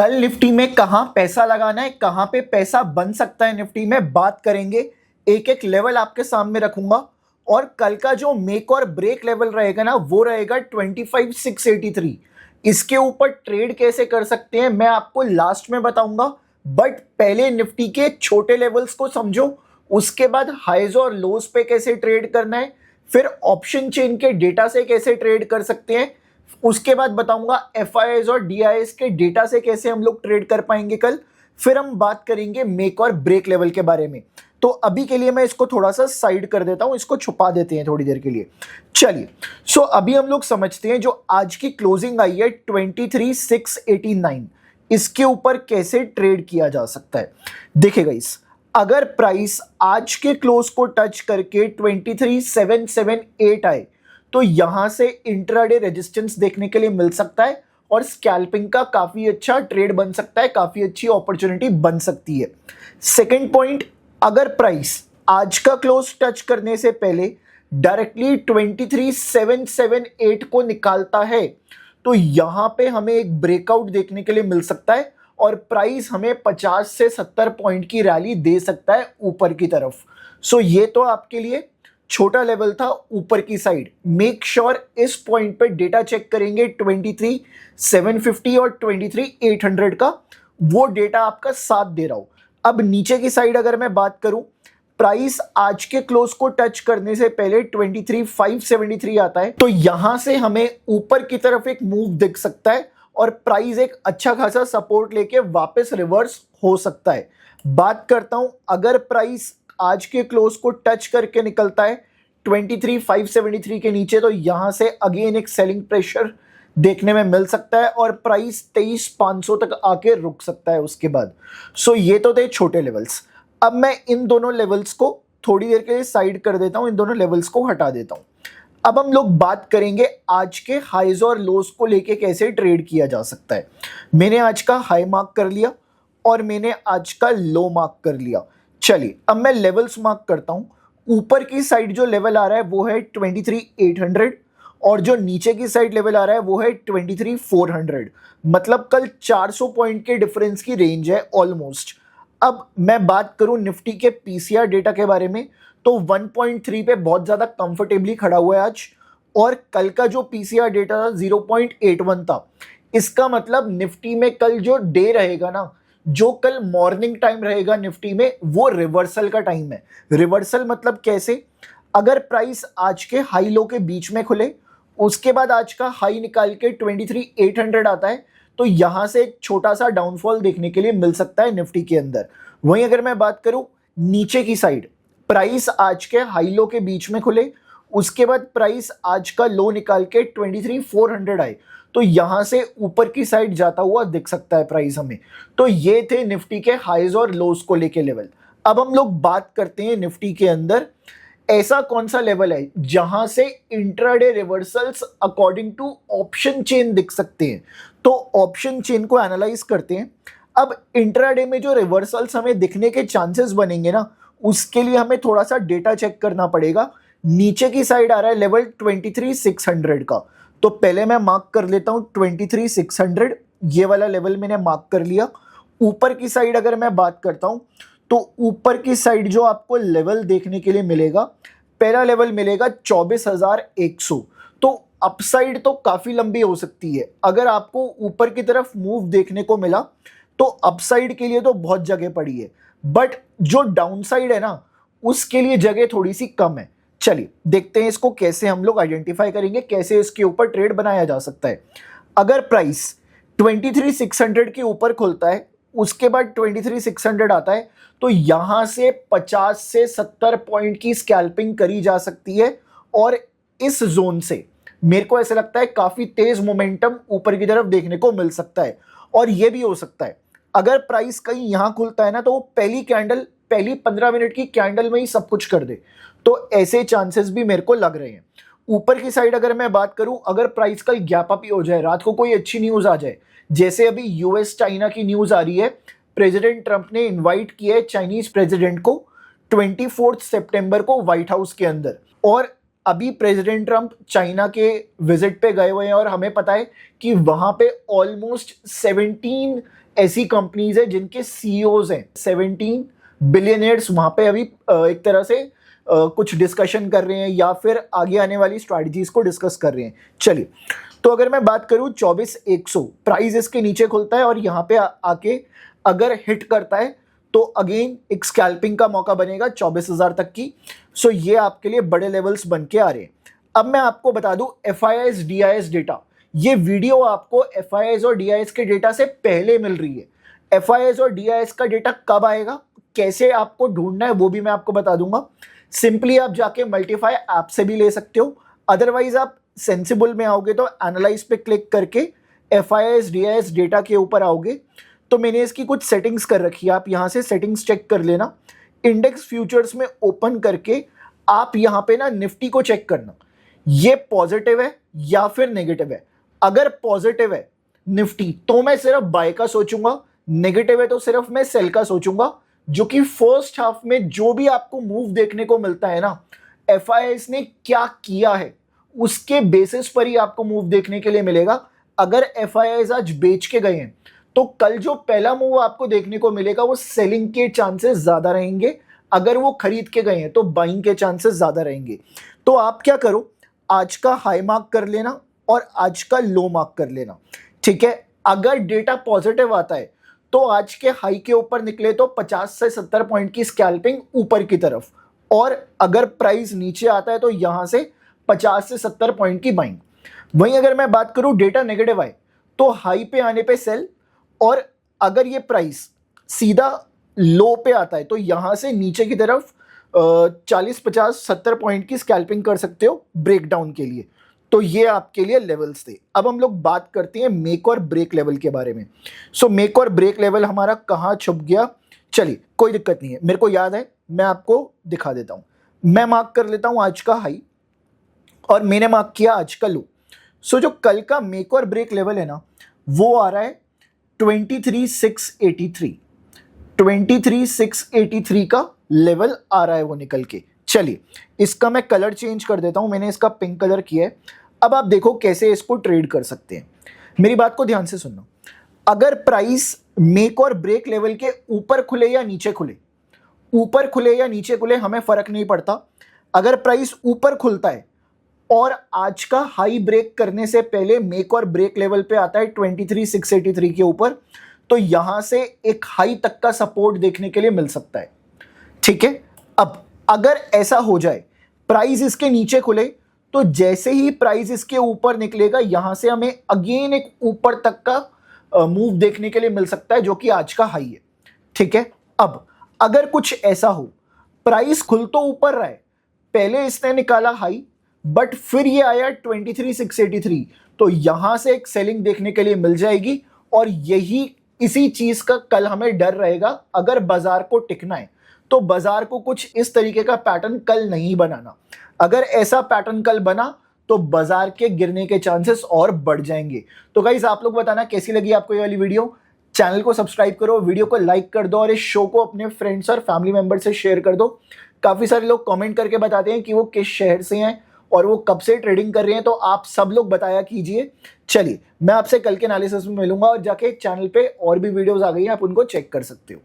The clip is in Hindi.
कल निफ्टी में कहां पैसा लगाना है, कहां पे पैसा बन सकता है निफ्टी में बात करेंगे। एक एक लेवल आपके सामने रखूंगा और कल का जो मेक और ब्रेक लेवल रहेगा ना वो रहेगा 25,683। इसके ऊपर ट्रेड कैसे कर सकते हैं मैं आपको लास्ट में बताऊंगा, बट पहले निफ्टी के छोटे लेवल्स को समझो, उसके बाद हाइज और लोज पे कैसे ट्रेड करना है, फिर ऑप्शन चेन के डेटा से कैसे ट्रेड कर सकते हैं, उसके बाद बताऊंगा एफआईआईज और डीआईएस के डेटा से कैसे हम लोग ट्रेड कर पाएंगे कल। फिर हम बात करेंगे मेक और ब्रेक लेवल के बारे में। तो अभी के लिए मैं इसको थोड़ा सा साइड कर देता हूं, इसको छुपा देते हैं थोड़ी देर के लिए। चलिए अभी हम लोग समझते हैं जो आज की क्लोजिंग आई है 23,689, इसके ऊपर कैसे ट्रेड किया जा सकता है। देखिए गाइस, अगर प्राइस आज के क्लोज को टच करके 23,778 आए तो यहां से इंट्राडे रेजिस्टेंस देखने के लिए मिल सकता है और स्कैल्पिंग का काफी अच्छा ट्रेड बन सकता है, काफी अच्छी अपॉर्चुनिटी बन सकती है। सेकंड पॉइंट, अगर प्राइस आज का क्लोज टच करने से पहले डायरेक्टली 23,778 को निकालता है तो यहां पे हमें एक ब्रेकआउट देखने के लिए मिल सकता है और प्राइस हमें 50 से 70 पॉइंट की रैली दे सकता है ऊपर की तरफ। ये तो आपके लिए छोटा लेवल था ऊपर की साइड। मेक श्योर इस पॉइंट पे डेटा चेक करेंगे 23,750 और 23,800 का, वो डेटा आपका साथ दे रहा हो। अब नीचे की साइड अगर मैं बात करूं, प्राइस आज के क्लोज को टच करने से पहले 23,573 आता है तो यहां से हमें ऊपर की तरफ एक मूव दिख सकता है और प्राइस एक अच्छा खासा सपोर्ट लेके वापस रिवर्स हो सकता है। बात करता हूं, अगर प्राइस आज के क्लोज को टच करके निकलता है 23,573 के नीचे तो यहां से अगेन एक सेलिंग प्रेशर देखने में मिल सकता है और प्राइस 23,500 तक आके रुक सकता है उसके बाद। ये तो थे छोटे लेवल्स। अब मैं इन दोनों लेवल्स को थोड़ी देर के लिए साइड कर देता हूं, इन दोनों लेवल्स को हटा देता हूं। अब हम लोग बात करेंगे आज के हाइज और लोज को लेके कैसे ट्रेड किया जा सकता है। मैंने आज का हाई मार्क कर लिया और मैंने आज का लो मार्क कर लिया। चलिए अब मैं लेवल्स मार्क करता हूं। ऊपर की साइड जो लेवल आ रहा है वो है 23,800 और जो नीचे की साइड लेवल आ रहा है वो है 23,400। मतलब कल 400 पॉइंट के डिफरेंस की रेंज है ऑलमोस्ट। अब मैं बात करूं निफ्टी के पीसीआर डेटा के बारे में तो 1.3 पे बहुत ज्यादा कंफर्टेबली खड़ा हुआ है आज, और कल का जो पीसीआर डेटा था 0.81 था। इसका मतलब निफ्टी में कल जो डे रहेगा ना, जो कल मॉर्निंग टाइम रहेगा निफ्टी में, वो रिवर्सल का टाइम है। रिवर्सल मतलब कैसे, अगर प्राइस आज के हाई लो के बीच में खुले, उसके बाद आज का हाई निकाल के 23,800 आता है तो यहां से एक छोटा सा डाउनफॉल देखने के लिए मिल सकता है निफ्टी के अंदर। वहीं अगर मैं बात करूं नीचे की साइड, प्राइस आज के हाई लो के बीच में खुले, उसके बाद प्राइस आज का लो निकाल के 23,400 आए तो यहां से ऊपर की साइड जाता हुआ दिख सकता है प्राइस हमें। तो ये थे निफ्टी के हाइज और लोज को लेके लेवल। अब हम लोग बात करते हैं निफ्टी के अंदर ऐसा कौन सा लेवल है जहां से intraday reversals according to option chain दिख सकते हैं। तो ऑप्शन चेन को एनालाइज करते हैं। अब इंट्राडे में जो रिवर्सल्स हमें दिखने के चांसेस बनेंगे ना, उसके लिए हमें थोड़ा सा डेटा चेक करना पड़ेगा। नीचे की साइड आ रहा है लेवल 23,600 का, तो पहले मैं मार्क कर लेता हूं 23,600, ये वाला लेवल मैंने मार्क कर लिया। ऊपर की साइड अगर मैं बात करता हूं तो ऊपर की साइड जो आपको लेवल देखने के लिए मिलेगा, पहला लेवल मिलेगा 24,100। तो अपसाइड तो काफी लंबी हो सकती है। अगर आपको ऊपर की तरफ मूव देखने को मिला तो अपसाइड के लिए तो बहुत जगह पड़ी है, बट जो डाउनसाइड है ना उसके लिए जगह थोड़ी सी कम है। चलिए देखते हैं इसको कैसे हम लोग आइडेंटिफाई करेंगे, कैसे इसके ऊपर ट्रेड बनाया जा सकता है। अगर प्राइस 23,600 के ऊपर खुलता है, उसके बाद 23,600 आता है तो यहां से 50 से 70 पॉइंट की स्कैल्पिंग करी जा सकती है और इस जोन से मेरे को ऐसा लगता है काफी तेज मोमेंटम ऊपर की तरफ देखने को मिल सकता है। और यह भी हो सकता है अगर प्राइस कहीं यहां खुलता है ना तो वो पहली 15 मिनट की कैंडल में ही सब कुछ कर दे। तो ऐसे चांसेस भी मेरे को लग रहे हैं। ऊपर की साइड अगर मैं बात करूं, अगर प्राइस कल गैप अप ही हो जाए, रात को कोई अच्छी न्यूज आ जाए, जैसे अभी यूएस चाइना की न्यूज आ रही है, प्रेसिडेंट ट्रंप ने इनवाइट किया है चाइनीज प्रेसिडेंट को 24 सितंबर को व्हाइट हाउस के अंदर, और अभी प्रेसिडेंट ट्रंप चाइना के विजिट पे गए हुए हैं और हमें पता है कि वहां पे ऑलमोस्ट 17 ऐसी कंपनीज है जिनके सीईओज हैं, 17 बिलियनियर्स वहां पे अभी एक तरह से कुछ डिस्कशन कर रहे हैं या फिर आगे आने वाली स्ट्रैटेजीज को डिस्कस कर रहे हैं। चलिए, तो अगर मैं बात करूं 24,100 प्राइस इसके नीचे खुलता है और यहाँ पे आके अगर हिट करता है तो अगेन एक स्कैल्पिंग का मौका बनेगा 24,000 तक की। सो ये आपके लिए बड़े लेवल्स बन के आ रहे हैं। अब मैं आपको बता दूं FIS DIS डेटा, ये वीडियो आपको FIS और DIS के डेटा से पहले मिल रही है। FIS और DIS का डेटा कब आएगा, कैसे आपको ढूंढना है, वो भी मैं आपको बता दूंगा। सिंपली आप जाके मल्टीफाई ऐप से भी ले सकते हो, अदरवाइज आप सेंसिबल में आओगे तो एनालाइज पे क्लिक करके FIS DIS डेटा के ऊपर आओगे तो मैंने इसकी कुछ सेटिंग्स कर रखी है, आप यहां से सेटिंग्स चेक कर लेना। इंडेक्स फ्यूचर्स में ओपन करके आप यहां पे ना निफ्टी को चेक करना, ये पॉजिटिव है या फिर नेगेटिव है। अगर पॉजिटिव है निफ्टी तो मैं सिर्फ बाय का सोचूंगा, नेगेटिव है तो सिर्फ मैं सेल का सोचूंगा, जो कि फर्स्ट हाफ में जो भी आपको मूव देखने को मिलता है ना, FIS ने क्या किया है उसके बेसिस पर ही आपको मूव देखने के लिए मिलेगा। अगर FIS आज बेच के गए हैं तो कल जो पहला मूव आपको देखने को मिलेगा वो सेलिंग के चांसेस ज्यादा रहेंगे, अगर वो खरीद के गए हैं तो बाइंग के चांसेस ज्यादा रहेंगे। तो आप क्या करो, आज का हाई मार्क कर लेना और आज का लो मार्क कर लेना, ठीक है। अगर डेटा पॉजिटिव आता है तो आज के हाई के ऊपर निकले तो 50 से 70 पॉइंट की स्कैल्पिंग ऊपर की तरफ, और अगर प्राइस नीचे आता है तो यहां से 50 से 70 पॉइंट की बाइंग। वहीं अगर मैं बात करूं डेटा नेगेटिव आए तो हाई पे आने पे सेल, और अगर ये प्राइस सीधा लो पे आता है तो यहां से नीचे की तरफ 40, 50, 70 पॉइंट की स्कैल्पिंग कर सकते हो ब्रेकडाउन के लिए। तो ये आपके लिए लेवल्स थे। अब हम लोग बात करते हैं मेक और ब्रेक लेवल के बारे में। सो मेक और ब्रेक लेवल हमारा कहाँ छुप गया, चलिए कोई दिक्कत नहीं है, मेरे को याद है, मैं आपको दिखा देता हूं। मैं मार्क कर लेता हूं आज का हाई और मैंने मार्क किया आज का लो। सो जो कल का मेक और ब्रेक लेवल है ना, वो आ रहा है 23,683, 23,683 का लेवल आ रहा है वो निकल के। चलिए इसका मैं कलर चेंज कर देता हूं, मैंने इसका पिंक कलर किया है। अब आप देखो कैसे इसको ट्रेड कर सकते हैं। मेरी बात को ध्यान से सुनना, अगर प्राइस मेक और ब्रेक लेवल के ऊपर खुले या नीचे खुले, ऊपर खुले या नीचे खुले हमें फर्क नहीं पड़ता। अगर प्राइस ऊपर खुलता है और आज का हाई ब्रेक करने से पहले मेक और ब्रेक लेवल पे आता है 23,683 के ऊपर, तो यहां से एक हाई तक का सपोर्ट देखने के लिए मिल सकता है, ठीक है। अब अगर ऐसा हो जाए प्राइस इसके नीचे खुले तो जैसे ही प्राइस इसके ऊपर निकलेगा यहां से हमें अगेन एक ऊपर तक का मूव देखने के लिए मिल सकता है जो कि आज का हाई है, ठीक है। अब अगर कुछ ऐसा हो, प्राइस खुल तो ऊपर रहा है, पहले इसने निकाला हाई बट फिर ये आया 23,683, तो यहां से एक सेलिंग देखने के लिए मिल जाएगी। और यही इसी चीज का कल हमें डर रहेगा, अगर बाजार को टिकना है तो बाजार को कुछ इस तरीके का पैटर्न कल नहीं बनाना। अगर ऐसा पैटर्न कल बना तो बाजार के गिरने के चांसेस और बढ़ जाएंगे। तो गाइस आप लोग बताना कैसी लगी आपको ये वाली वीडियो। चैनल को सब्सक्राइब करो, वीडियो को लाइक कर दो और इस शो को अपने फ्रेंड्स और फैमिली मेंबर से शेयर कर दो। काफी सारे लोग कमेंट करके बताते हैं कि वो किस शहर से हैं और वो कब से ट्रेडिंग कर रहे हैं, तो आप सब लोग बताया कीजिए। चलिए मैं आपसे कल के एनालिसिस में मिलूंगा और जाके चैनल पे और भी वीडियोस आ गई हैं, आप उनको चेक कर सकते हो।